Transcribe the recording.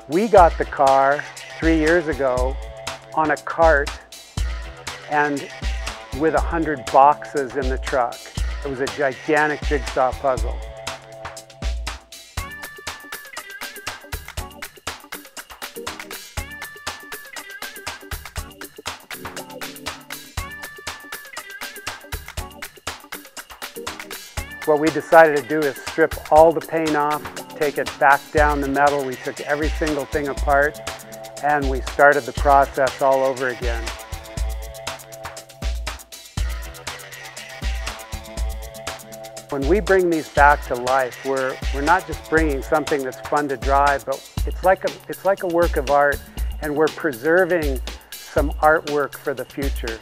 We got the car 3 years ago on a cart and with 100 boxes in the truck. It was a gigantic jigsaw puzzle. What we decided to do is strip all the paint off, take it back down the metal. We took every single thing apart and we started the process all over again. When we bring these back to life, we're not just bringing something that's fun to drive, but it's like a work of art, and we're preserving some artwork for the future.